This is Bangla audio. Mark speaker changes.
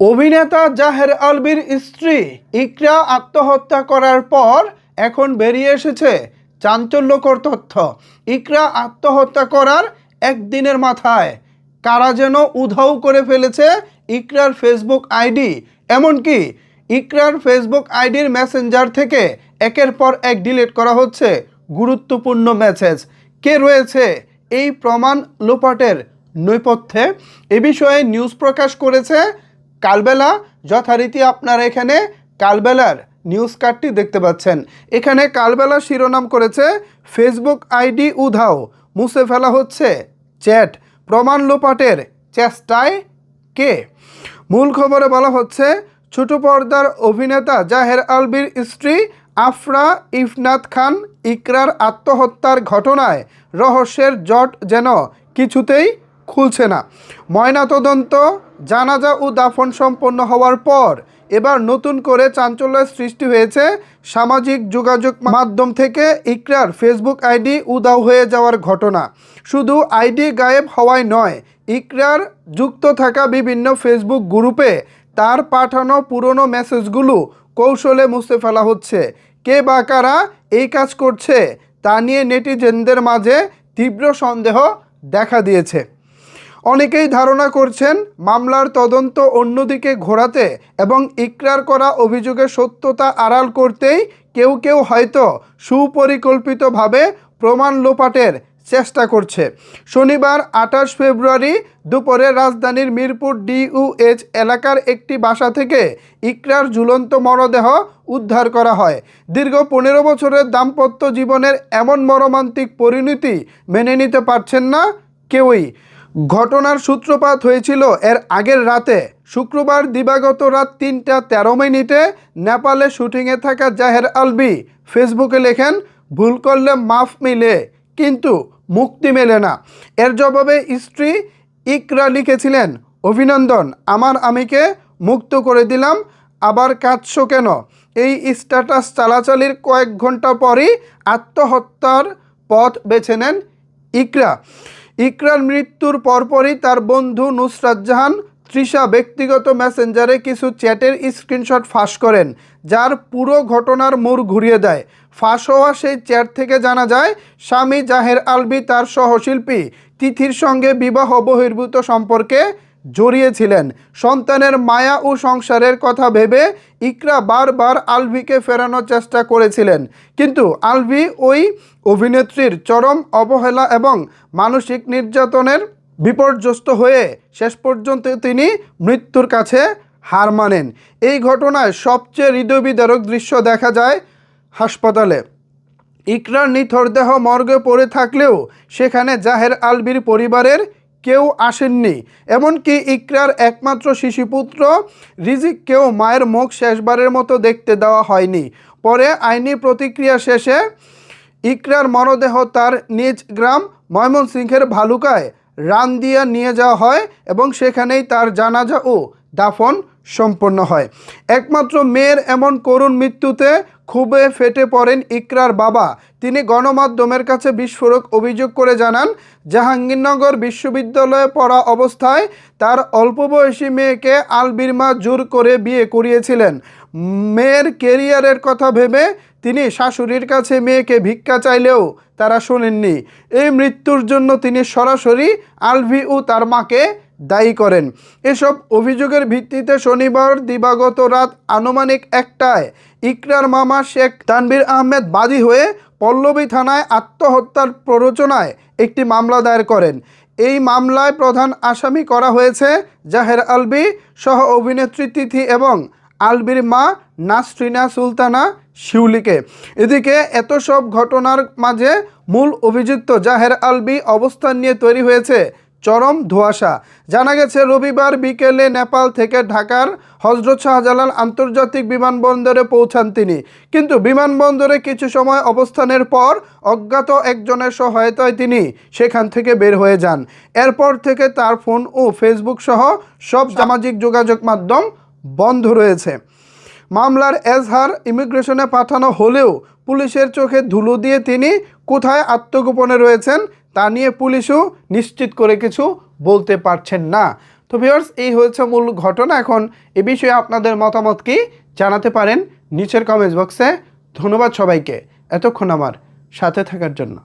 Speaker 1: অভিনেতা জাহের আলভীর স্ত্রী ইকরা আত্মহত্যা করার পর এখন বেরিয়ে এসেছে চাঞ্চল্যকর তথ্য। ইকরা আত্মহত্যা করার একদিনের মাথায় কারা যেন উধাও করে ফেলেছে ইকরার ফেসবুক আইডি। এমনকি ইকরার ফেসবুক আইডির মেসেঞ্জার থেকে একের পর এক ডিলিট করা হচ্ছে গুরুত্বপূর্ণ মেসেজ। কে রয়েছে এই প্রমাণ লোপাটের নেপথ্যে? এ বিষয়ে নিউজ প্রকাশ করেছে কালবেলা। যথারীতি আপনারা এখানে কালবেলার নিউজ কার্ডটি দেখতে পাচ্ছেন। এখানে কালবেলা শিরোনাম করেছে ফেসবুক আইডি উধাও, মুছে ফেলা হচ্ছে চ্যাট, প্রমাণ লোপাটের চেষ্টায় কে? মূল খবরে বলা হচ্ছে ছোট পর্দার অভিনেতা জাহের আলভীর স্ত্রী আফরা ইফনাত খান ইকরার আত্মহত্যার ঘটনায় রহস্যের জট যেন কিছুতেই খুলছে না। ময়নাতদন্ত, জানাজা ও দাফন সম্পন্ন হওয়ার পর এবার নতুন করে চাঞ্চল্যের সৃষ্টি হয়েছে সামাজিক যোগাযোগ মাধ্যম থেকে ইকরার ফেসবুক আইডি উধাও হয়ে যাওয়ার ঘটনা। শুধু আইডি গায়েব হওয়ায় নয়, ইকরার যুক্ত থাকা বিভিন্ন ফেসবুক গ্রুপে তার পাঠানো পুরনো মেসেজগুলো কৌশলে মুছে ফেলা হচ্ছে। কে বা কারা এই কাজ করছে তা নিয়ে নেটিজেনদের মাঝে তীব্র সন্দেহ দেখা দিয়েছে। অনেকেই ধারণা করছেন মামলার তদন্ত অন্যদিকে ঘোরাতে এবং ইকরার করা অভিযোগের সত্যতা আড়াল করতেই কেউ কেউ হয়তো সুপরিকল্পিতভাবে প্রমাণ লোপাটের চেষ্টা করছে। শনিবার 28 ফেব্রুয়ারি দুপুরে রাজধানীর মিরপুর DUH এলাকার একটি বাসা থেকে ইকরার ঝুলন্ত মরদেহ উদ্ধার করা হয়। দীর্ঘ 15 বছরের দাম্পত্য জীবনের এমন মর্মান্তিক পরিণতি মেনে নিতে পারছেন না কেউই। ঘটনার সূত্রপাত হয়েছিল এর আগের রাতে। শুক্রবার দিবাগত রাত 3:13 নেপালে শুটিংয়ে থাকা জাহের আলভী ফেসবুকে লেখেন, ভুল করলে মাফ মিলে কিন্তু মুক্তি মেলে না। এর জবাবে স্ত্রী ইকরা লিখেছিলেন, অভিনন্দন, আমার আমিকে মুক্ত করে দিলাম, আবার কাঁদছো কেন? এই স্ট্যাটাস চালাচালির কয়েক ঘন্টা পরই আত্মহত্যার পথ বেছে নেন ইকরা। ইকরার মৃত্যুর পরপরই তার বন্ধু নুসরাত জাহান তৃষা ব্যক্তিগত মেসেঞ্জারে কিছু চ্যাটের স্ক্রিনশট ফাঁস করেন, যার পুরো ঘটনার মোড় ঘুরিয়ে দেয়। ফাঁস হওয়া সেই চ্যাট থেকে জানা যায় স্বামী জাহের আলভী তার সহশিল্পী তিথির সঙ্গে বিবাহ বহির্ভূত সম্পর্কে জড়িয়েছিলেন। সন্তানের মায়া ও সংসারের কথা ভেবে ইকরা বারবার আলভীকে ফেরানোর চেষ্টা করেছিলেন, কিন্তু আলভী ওই অভিনেত্রীর চরম অবহেলা এবং মানসিক নির্যাতনের বিপর্যস্ত হয়ে শেষ পর্যন্ত তিনি মৃত্যুর কাছে হার মানেন। এই ঘটনায় সবচেয়ে হৃদয়বিদারক দৃশ্য দেখা যায় হাসপাতালে। ইকরার নিথর দেহ মর্গে পড়ে থাকলেও সেখানে জাহের আলভীর পরিবারের কেউ আসেননি। এমনকি ইকরার একমাত্র শিশুপুত্র রিজিককেও মায়ের মুখ শেষবারের মতো দেখতে দেওয়া হয়নি। পরে আইনি প্রতিক্রিয়া শেষে ইকরার মরদেহ তার নিজ গ্রাম ময়মনসিংহের ভালুকায় রান্দিয়া নিয়ে যাওয়া হয় এবং সেখানেই তার জানাজা ও দাফন সম্পন্ন হয়। একমাত্র মেয়ের এমন করুণ মৃত্যুতে ক্ষোভে ফেটে পড়েন ইকরার বাবা। তিনি গণমাধ্যমের কাছে বিস্ফোরক অভিযোগ করে জানান, জাহাঙ্গীরনগর বিশ্ববিদ্যালয়ে পড়া অবস্থায় তার অল্প বয়সী মেয়েকে আলভীর মা জোর করে বিয়ে করিয়েছিলেন। মেয়ের কেরিয়ারের কথা ভেবে তিনি শাশুড়ির কাছে মেয়েকে ভিক্ষা চাইলেও তারা শোনেননি। এই মৃত্যুর জন্য তিনি সরাসরি আলভী ও তার মাকে দায়ী করেন। এসব অভিযোগের ভিত্তিতে শনিবার দিবাগত রাত আনুমানিক 1টায় ইকরার মামা শেখ তানভীর আহমেদ বাদী হয়ে পল্লবী থানায় আত্মহত্যার প্ররোচনায় একটি মামলা দায়ের করেন। এই মামলায় প্রধান আসামি করা হয়েছে জাহের আলভী সহ অভিনেত্রী তিথি এবং আলভীর মা নাসরিনা সুলতানা শিউলিকে। এদিকে এত সব ঘটনার মাঝে মূল অভিযুক্ত জাহের আলভী অবস্থান নিয়ে তৈরি হয়েছে চরম ধোঁয়াশা। জানা গেছে রবিবার বিকেলে নেপাল থেকে ঢাকার হজরত শাহজালাল আন্তর্জাতিক বিমানবন্দরে পৌঁছান তিনি, কিন্তু বিমানবন্দরে কিছু সময় অবস্থানের পর অজ্ঞাত একজনের সহায়তায় তিনি সেখান থেকে বের হয়ে যান। এরপর থেকে তার ফোন ও ফেসবুক সহ সব সামাজিক যোগাযোগ মাধ্যম বন্ধ রয়েছে। মামলার এজাহার ইমিগ্রেশনে পাঠানো হলেও পুলিশের চোখে ধুলো দিয়ে তিনি কোথায় আত্মগোপনে রয়েছেন তা নিয়ে পুলিশও নিশ্চিত করে কিছু বলতে পারছেন না। তো ভিউয়ার্স, এই হচ্ছে মূল ঘটনা। এখন এ বিষয়ে আপনাদের মতামত কি জানাতে পারেন নিচের কমেন্টস বক্সে। ধন্যবাদ সবাইকে এতক্ষণ আমার সাথে থাকার জন্য।